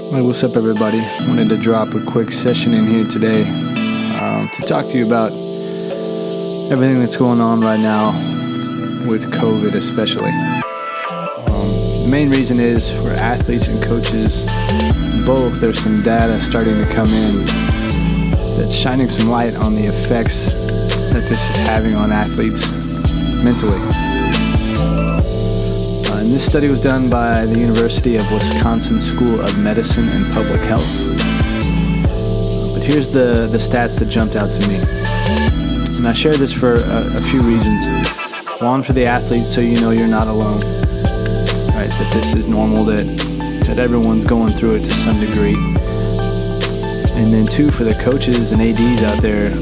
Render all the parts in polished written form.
Hey, what's up, everybody? Wanted to drop a quick session in here today to talk to you about everything that's going on right now with COVID especially. The main reason is for athletes and coaches both, there's some data starting to come in that's shining some light on the effects that this is having on athletes mentally. And this study was done by the University of Wisconsin School of Medicine and Public Health. But here's the stats that jumped out to me. And I share this for a few reasons. One, for the athletes, so you know you're not alone. Right? That this is normal, that everyone's going through it to some degree. And then two, for the coaches and ADs out there,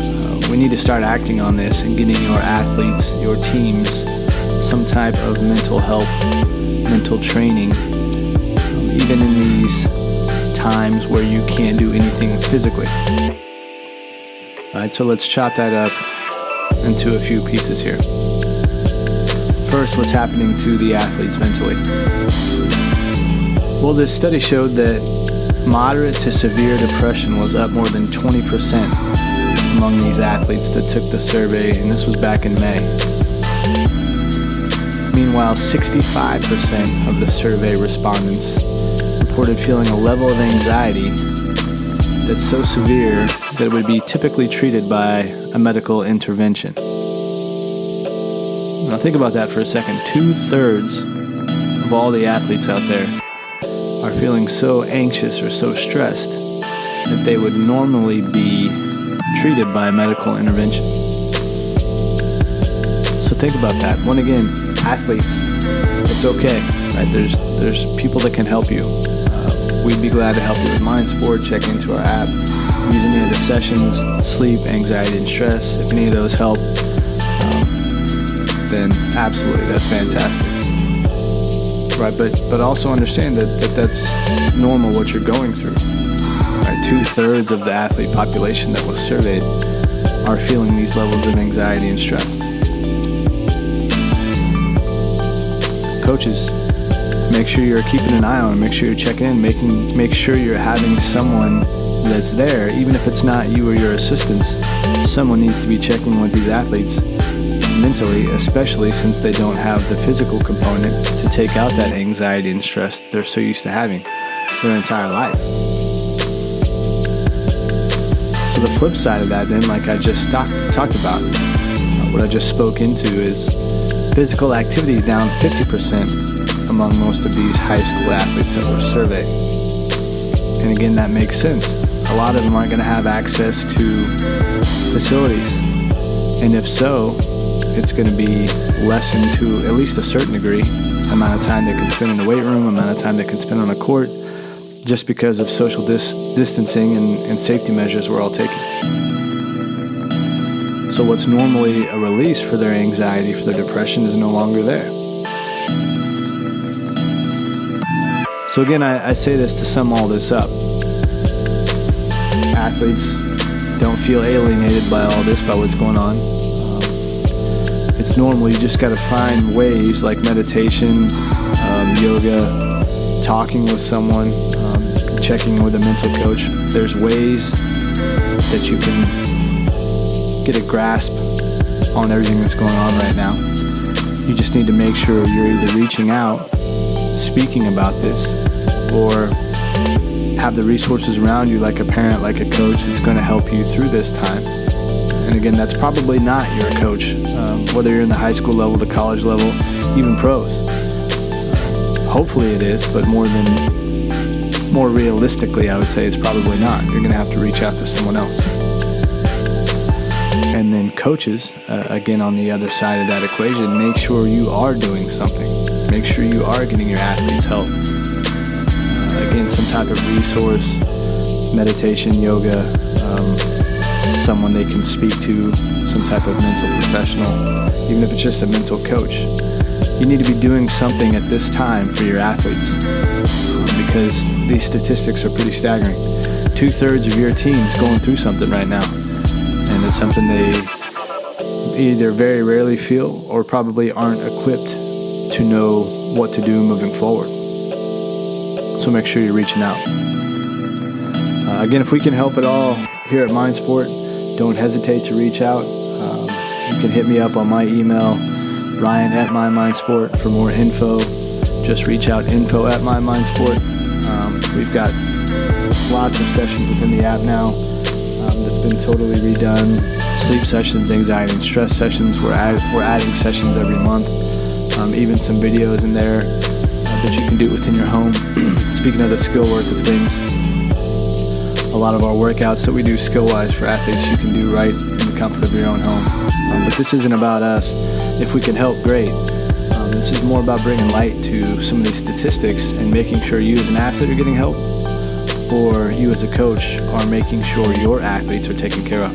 we need to start acting on this and getting your athletes, your teams, some type of mental help, mental training, even in these times where you can't do anything physically. All right, so let's chop that up into a few pieces here. First, what's happening to the athletes mentally? Well, this study showed that moderate to severe depression was up more than 20% among these athletes that took the survey, and this was back in May. Meanwhile, 65% of the survey respondents reported feeling a level of anxiety that's so severe that it would be typically treated by a medical intervention. Now think about that for a second. 2/3 of all the athletes out there are feeling so anxious or so stressed that they would normally be treated by a medical intervention. So think about that. One, again, athletes, it's okay, right? There's people that can help you. We'd be glad to help you with MindSport. Check into our app. Use any of the sessions, sleep, anxiety, and stress. If any of those help, then absolutely, that's fantastic. Right, but also understand that's normal what you're going through. Right, 2/3 of the athlete population that was surveyed are feeling these levels of anxiety and stress. Coaches, make sure you're keeping an eye on them, make sure you're checking in, make sure you're having someone that's there, even if it's not you or your assistants. Someone needs to be checking with these athletes mentally, especially since they don't have the physical component to take out that anxiety and stress they're so used to having their entire life. So the flip side of that then, like I just talked about, what I just spoke into is physical activity is down 50% among most of these high school athletes that were surveyed. And again, that makes sense. A lot of them aren't going to have access to facilities. And if so, it's going to be lessened to at least a certain degree, amount of time they can spend in the weight room, amount of time they can spend on a court, just because of social distancing and safety measures we're all taking. So what's normally a release for their anxiety, for their depression, is no longer there. So again, I say this to sum all this up. Athletes, don't feel alienated by all this, by what's going on. It's normal. You just got to find ways like meditation, yoga, talking with someone, checking in with a mental coach. There's ways that you can get a grasp on everything that's going on right now. You just need to make sure you're either reaching out, speaking about this, or have the resources around you, like a parent, like a coach, that's going to help you through this time. And again, that's probably not your coach, whether you're in the high school level, the college level, even pros. Hopefully it is, but more realistically, I would say it's probably not. You're going to have to reach out to someone else. And then coaches, again, on the other side of that equation, make sure you are doing something. Make sure you are getting your athletes help. Again, some type of resource, meditation, yoga, someone they can speak to, some type of mental professional, even if it's just a mental coach. You need to be doing something at this time for your athletes because these statistics are pretty staggering. 2/3 of your team's going through something right now, and it's something they either very rarely feel or probably aren't equipped to know what to do moving forward. So make sure you're reaching out. Again, if we can help at all here at MindSport, don't hesitate to reach out. You can hit me up on my email, Ryan@MyMindsport, for more info. Just reach out, info@MyMindsport. We've got lots of sessions within the app now that's been totally redone. Sleep sessions, anxiety and stress sessions. We're adding sessions every month. Even some videos in there that you can do within your home. Speaking of the skill work of things, a lot of our workouts that we do skill-wise for athletes you can do right in the comfort of your own home. But this isn't about us. If we can help, great. This is more about bringing light to some of these statistics and making sure you as an athlete are getting help, or you as a coach are making sure your athletes are taken care of.